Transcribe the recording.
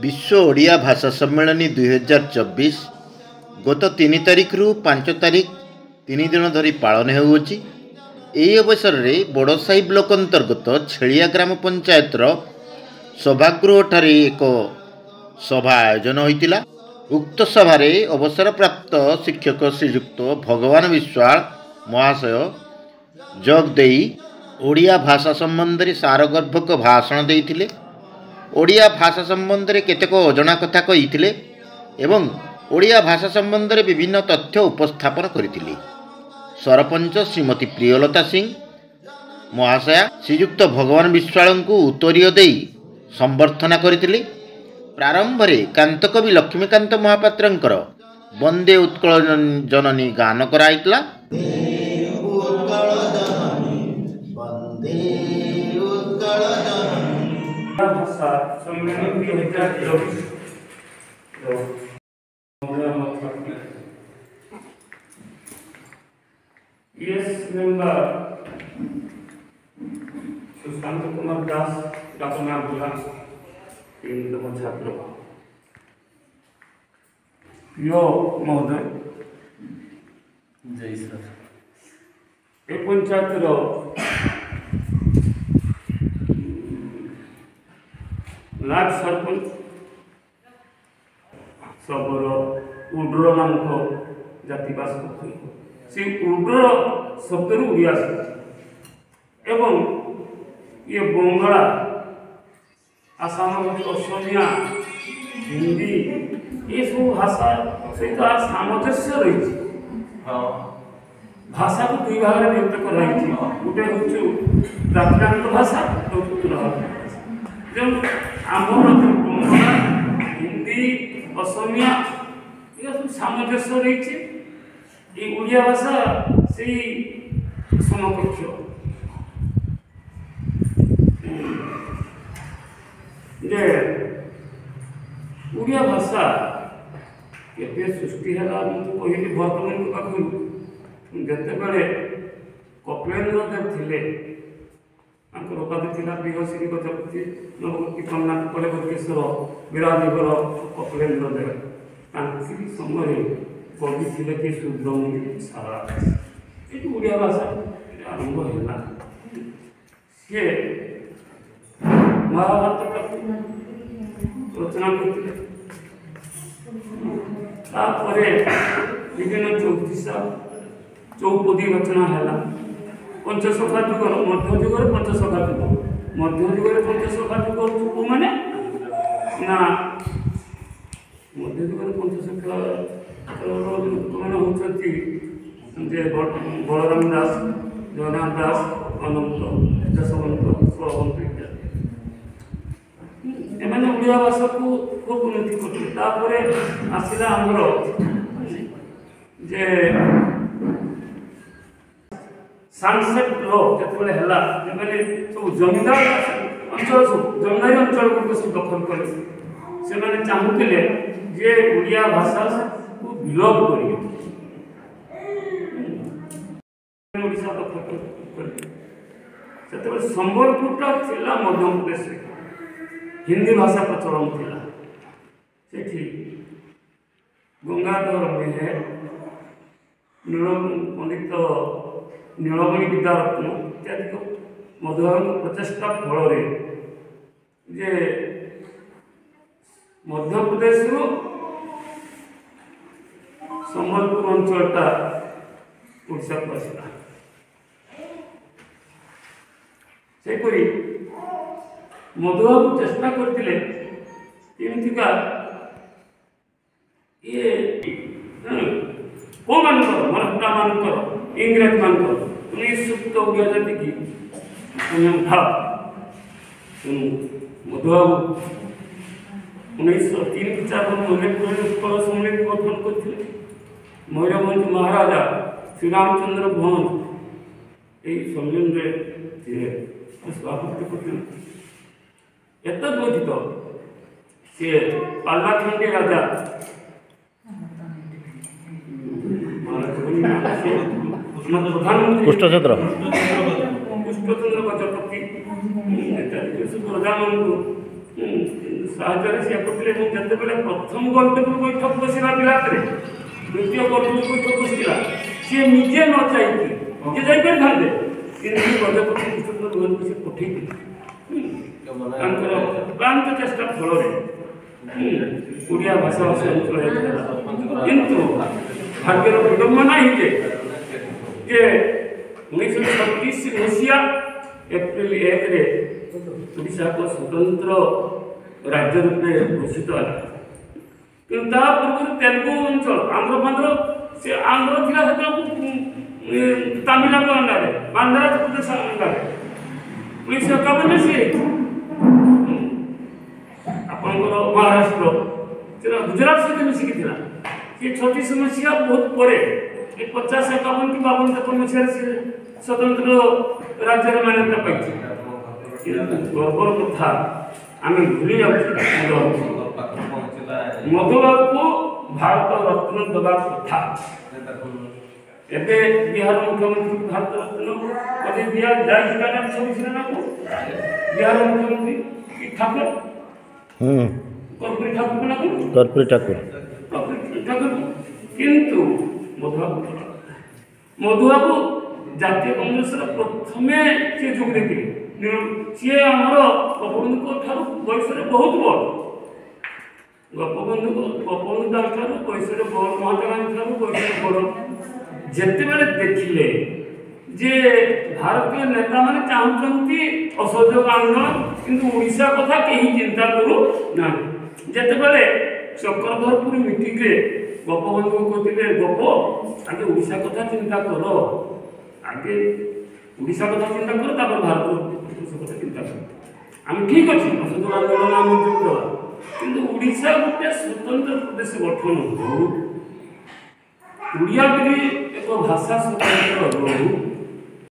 विश्व ओडिया भाषा सम्मेलनी 2024 गत 3 तारिख रु 5 तारिख 3 दिन धरी पालन होउछि। एही अवसर में बड़साही ब्लॉक अंतर्गत छेलिया ग्राम पंचायत सभागृह ठारे एक सभा आयोजन होइतिला। उक्त सभारे अवसर प्राप्त शिक्षक श्रीयुक्त भगवान विश्वाल महाशय जोग देई ओडिया भाषा संबंध में सारगर्भक भाषण देइथिले। ओडिया भाषा संबंध में केतेक अजणा कथा कहिथिले एवं ओडिया भाषा संबंध में विभिन्न तथ्य उपस्थापन करथिले। सरपंच श्रीमती प्रियलता सिंह महाशया श्रीयुक्त भगवान विश्वाल को उत्तरीय देई संबर्धना करथिले। प्रारंभ में कांतकवि लक्ष्मीकांत महापात्रंकर वंदे उत्कल जननी गान कराइतला। भाषा सम्मेलन 2024 मेंबर सुशांत कुमार दास डाकना बुला छात्र यो महोदय जय सर ए पंचायत लाट सरपंच सबର उड्र नामक जातिवास करते से उड्र शब्द ओडिया एवं ये बंगला आसाम असमिया हिंदी ये सब भाषा सहित सामंजस्य रही भाषा को दुई भाग में व्यक्त कर गोटे हूँ प्राकृतिक भाषा और उत्तर आमर बंगला हिंदी असमिया ये सब सामंजस्य रही ये ओडिया भाषा से समकक्ष जे ओडिया भाषा केते सृष्टि है कहली बर्तमान पाखु जिते कपिलेन्द्र देव थे उपाधि था बिहश्री गजपति नवगति कन्या कलेश्वर विराजीवर कपिलेन्द्र देव समय कवि थे कि सुब्रमण्य सारा ये ओडिया भाषा आरंभ है सी महाभारत रचना करते विभिन्न चौतीसा चौपदी रचना है पंचसखा जुगर मध्य जुगर पंचसखा जुग मध्य जुगर पंचसखा जुग मैंने ना मध्य जुगर पंचसखा मैंने होती बलराम दास जगन्नाथ दास अनंत जशवंत स्वरवंत इत्यादि एम ओडिया भाषा को खूब उन्नति करते आसला आमर जे सनसेट लो जिते है सब जमींदार अंचल सब जमींदारी अंचल को सब दखल कले से चाहूले जे ओडिया भाषा को विलोप करिसा दखल कर संबलपुरटा थिला मध्य प्रदेश हिंदी भाषा प्रचलन थिला सेठी गंगाधर मेहर पंडित नीलमणि विद्यारत्न इत्यादि मधुबाबू प्रचेषा फल जे मध्य प्रदेश संबलपुर अंचलटा ओडिशा को आसला सेपरी मधुबाबू चेष्टा करते केमतिका ये कौन मराठा मानकर इंग्रेज मानकर पुलिस सुप्त ओडिया जाति की उठा मधुबाबू 1903 उत्कल सम्मेलन गठन करते मयूरभंज महाराजा श्रीरामचंद्र भंज यही सम्मेलन सभापति करते एतद्वधित सी पालाखंडी राजा कृष्णचंद्र गजपति प्रजा ସାହାଯ୍ୟରେ ସେ କରିଥିଲେ ଏବଂ ଯେତେବେଳେ ପ୍ରଥମ ଗୋଲଟେବୁଲ ବୈଠକ ବସିଲା ବିଲାତରେ ଦ୍ୱିତୀୟ ଗୋଲଟେବୁଲ ବୈଠକ ବସିଥିଲା ସିଏ ନିଜେ ନ ଯାଇକି ନିଜେ ଯାଇପାରିଥାନ୍ତେ କିନ୍ତୁ ଗଜପତି କୃଷ୍ଣଚନ୍ଦ୍ର ରୁହଙ୍କୁ ସେ ପଠେଇଥିଲେ ତାଙ୍କର କ୍ଳାନ୍ତ ଚେଷ୍ଟା ଫଳରେ ଓଡ଼ିଆ ଭାଷାଭାଷୀ ଅଞ୍ଚଳ ହେଇଥିଲା କିନ୍ତୁ ଭାଗ୍ୟର ବିଡ଼ମ୍ବନା ନାହିଁ ଯେ 1936 ମସିହା ଏପ୍ରିଲ 1ରେ ଓଡ଼ିଶା ଏକ ସ୍ୱତନ୍ତ୍ର ରାଜ୍ୟ ରୂପେ ଘୋଷିତ ହେଲା କିନ୍ତୁ ତା ପୂର୍ବରୁ ତେଲୁଗୁ ଅଞ୍ଚଳ ଆନ୍ଧ୍ର ସେ ଆନ୍ଧ୍ର ଥିଲା ସେତେବେଳକୁ ତାମିଲନାଡୁ ଅଣ୍ଡାରେ ଆନ୍ଧ୍ରପ୍ରଦେଶ ଅଣ୍ଡାରେ 1951 ସିଏ ଆପଣଙ୍କର ମହାରାଷ୍ଟ୍ର ସେଟା ଗୁଜରାଟ ସହିତ ମିଶିକି ଥିଲା ସେ 36 ମସିହା ବହୁତ ପରେ 50 51 କି 52 ମସିହାରେ ସେ ସ୍ୱତନ୍ତ୍ର ରାଜ୍ୟର ମାନ୍ୟତା ପାଇଛି ଗର୍ବର କଥା ଆମେ ଭୁଲି ଯାଉଛୁ ମଧୁବାବୁକୁ ଭାରତ ରତ୍ନ ଦେବା କଥା ଏବେ ବିହାର ମୁଖ୍ୟମନ୍ତ୍ରୀ ଭାରତ ରତ୍ନ ଯଦି ଦିଆଯାଇଛି ତାହେଲେ ଛବିଶ ଜଣଙ୍କୁ ବିହାର ମୁଖ୍ୟମନ୍ତ୍ରୀ ଠାକୁର କର୍ପୂରୀ ଠାକୁର କିନ୍ତୁ ମଧୁବାବୁ ଜାତୀୟ କଂଗ୍ରେସର ପ୍ରଥମେ ସେ ଯୋଗ ଦେଇଥିଲେ ସିଏ ଆମର ଗୋପବନ୍ଧୁଙ୍କ ଠାରୁ ବୟସରେ ବହୁତ ବଡ଼ ଗୋପବନ୍ଧୁ ଠାରୁ ବୟସରେ ବଡ଼ ମହାତ୍ମା ଗାନ୍ଧୀ ଠାରୁ ବୟସରେ ବଡ଼ ଯେତେବେଳେ ଦେଖିଲେ ଯେ ଭାରତୀୟ ନେତାମାନେ ଚାହୁଁଛନ୍ତି ଅସହଯୋଗ ଆନ୍ଦୋଳନ କିନ୍ତୁ ଓଡ଼ିଶା କଥା କେହି ଚିନ୍ତା କରୁନାହାନ୍ତି ଯେତେବେଳେ ଚକ୍ରଧରପୁର ମିଟିଂରେ ଗୋପବନ୍ଧୁ କହୁଥିଲେ ଗୋପ ଆଗେ ଓଡ଼ିଶା କଥା ଚିନ୍ତା କର ଆଗେ ଓଡ଼ିଶା କଥା ଚିନ୍ତା କର ତାପରେ ଭାରତ କଥା ଚିନ୍ତା କର ଆମେ ଠିକ୍ ଅଛି ଅସହଯୋଗ ଆନ୍ଦୋଳନ ଆମେ ଯୋଗ ଦେବା କିନ୍ତୁ ଓଡ଼ିଶା ଗୋଟେ ସ୍ୱତନ୍ତ୍ର ପ୍ରଦେଶ ଗଠନ ହଉ ଓଡ଼ିଆ ବୋଲି ଏକ ଭାଷା ସ୍ୱତନ୍ତ୍ର ରହୁ